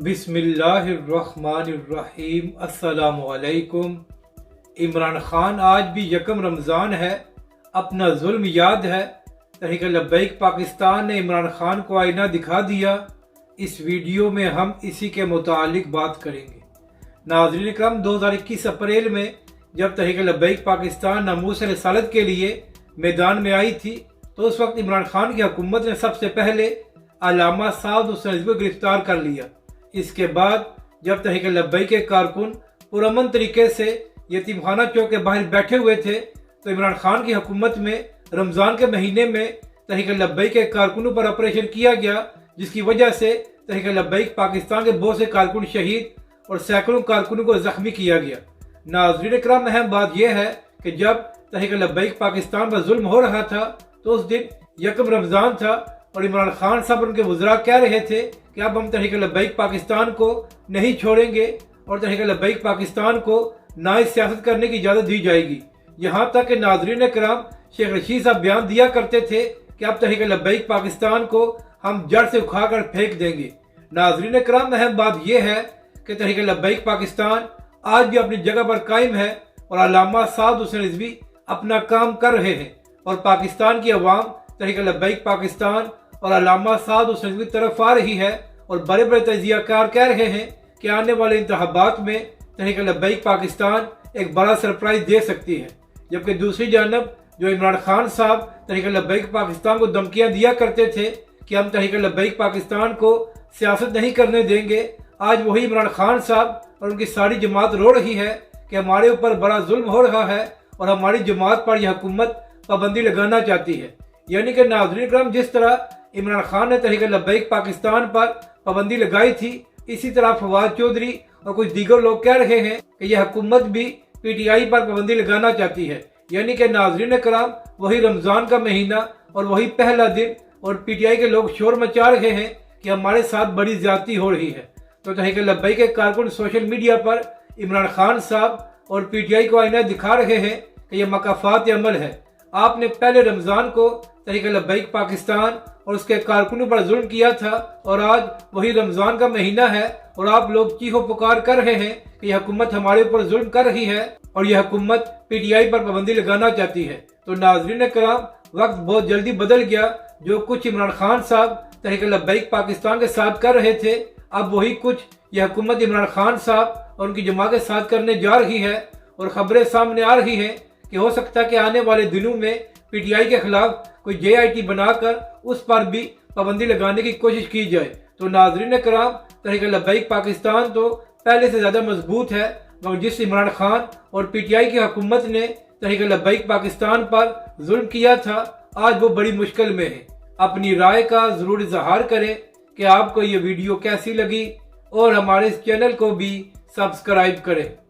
बिस्मिल्लाहिर्रहमानिर्रहीम। अस्सलाम वालेकुम। इमरान खान आज भी यकम रमज़ान है, अपना जुल्म याद है। तहरीक लब्बैक पाकिस्तान ने इमरान खान को आईना दिखा दिया। इस वीडियो में हम इसी के मुतालिक बात करेंगे। नाज़रीन इकराम, 2021 अप्रैल में जब तहरीक लब्बैक पाकिस्तान नामूस रिसालत के लिए मैदान में आई थी, तो उस वक्त इमरान खान की हुकूमत ने सबसे पहले अल्लामा साद हुसैन रिजवी को गिरफ्तार कर लिया। इसके बाद जब तहरीक लब्बैक के कारकुन पुरअमन तरीके से यतीमखाना चौक के बाहर बैठे हुए थे, तो इमरान खान की हुकूमत में रमज़ान के महीने में तहरीक लब्बैक के कारकुनों पर ऑपरेशन किया गया, जिसकी वजह से तहरीक लब्बैक पाकिस्तान के बहुत से कारकुन शहीद और सैकड़ों कारकुनों को जख्मी किया गया। नाज़रीन इकराम, अहम बात यह है कि जब तहरीक लब्बैक पाकिस्तान पर जुल्म हो रहा था, तो उस दिन यकम रमज़ान था और इमरान खान साहब उनके वज़रा कह रहे थे कि अब हम तहरीक लब्बैक पाकिस्तान को नहीं छोड़ेंगे और तहरीक लब्बैक पाकिस्तान को नाइज सियासत करने की इजाज़त दी जाएगी। यहाँ तक कि नाज़रीन कराम, शेख रशीद साहब बयान दिया करते थे कि अब तहरीक लब्बैक पाकिस्तान को हम जड़ से उखाड़ कर फेंक देंगे। नाज़रीन कराम, अहम बात यह है कि तहरीक लब्बैक पाकिस्तान आज भी अपनी जगह पर कायम है और अल्लामा साद हुसैन रिजवी अपना काम कर रहे हैं और पाकिस्तान की अवाम तहरीक लब्बैक पाकिस्तान और अल्लामा साद हुसैन रिजवी की तरफ आ रही है और बड़े बड़े तजियाकार कह रहे हैं कि आने वाले इंतखाबात में तहरीक लब्बैक पाकिस्तान एक बड़ा सरप्राइज दे सकती है। जबकि दूसरी जानब जो इमरान खान साहब तहरीक लब्बैक पाकिस्तान को धमकियां दिया करते थे कि हम तहरीक लब्बैक पाकिस्तान को सियासत नहीं करने देंगे, आज वही इमरान खान साहब और उनकी सारी जमात रो रही है कि हमारे ऊपर बड़ा जुल्म हो रहा है और हमारी जमात पर यह हुकूमत पाबंदी लगाना चाहती है। यानी कि नाज़रीन इकराम, जिस तरह इमरान खान ने तहरीक लब्बैक पाकिस्तान पर पाबंदी लगाई थी, इसी तरह फवाद चौधरी और कुछ दीगर लोग कह रहे हैं कि यह हुकूमत भी PTI पर पाबंदी लगाना चाहती है। यानी कि नाज़रीन कराम, वही रमज़ान का महीना और वही पहला दिन और PTI के लोग शोर मचा रहे हैं कि हमारे साथ बड़ी ज्यादती हो रही है। तो तहरीक लब्बैक के कारकुन सोशल मीडिया पर इमरान खान साहब और PTI को आईना दिखा रहे हैं कि यह मकाफात अमल है। आपने पहले रमज़ान को तहरीक लब्बैक पाकिस्तान और उसके कारकुनों पर जुल्म किया था और आज वही रमज़ान का महीना है और आप लोग चीखो पुकार कर रहे हैं कि यह हुकूमत हमारे ऊपर जुल्म कर रही है और यह हुकूमत PTI पर पाबंदी लगाना चाहती है। तो नाज़रीन कराम, वक्त बहुत जल्दी बदल गया। जो कुछ इमरान खान साहब तहरीक लब्बैक पाकिस्तान के साथ कर रहे थे, अब वही कुछ यह हुकूमत इमरान खान साहब और उनकी जमात के साथ करने जा रही है और खबरें सामने आ रही हैं कि हो सकता है कि आने वाले दिनों में PTI के खिलाफ कोई JIT बनाकर उस पर भी पाबंदी लगाने की कोशिश की जाए। तो नाज़रीन कराम, तहरीक लब्बैक पाकिस्तान तो पहले से ज़्यादा मजबूत है, मगर जिस इमरान खान और PTI की हुकूमत ने तहरीक लब्बैक पाकिस्तान पर जुल्म किया था, आज वो बड़ी मुश्किल में है। अपनी राय का ज़रूर इजहार करें कि आपको ये वीडियो कैसी लगी और हमारे इस चैनल को भी सब्सक्राइब करें।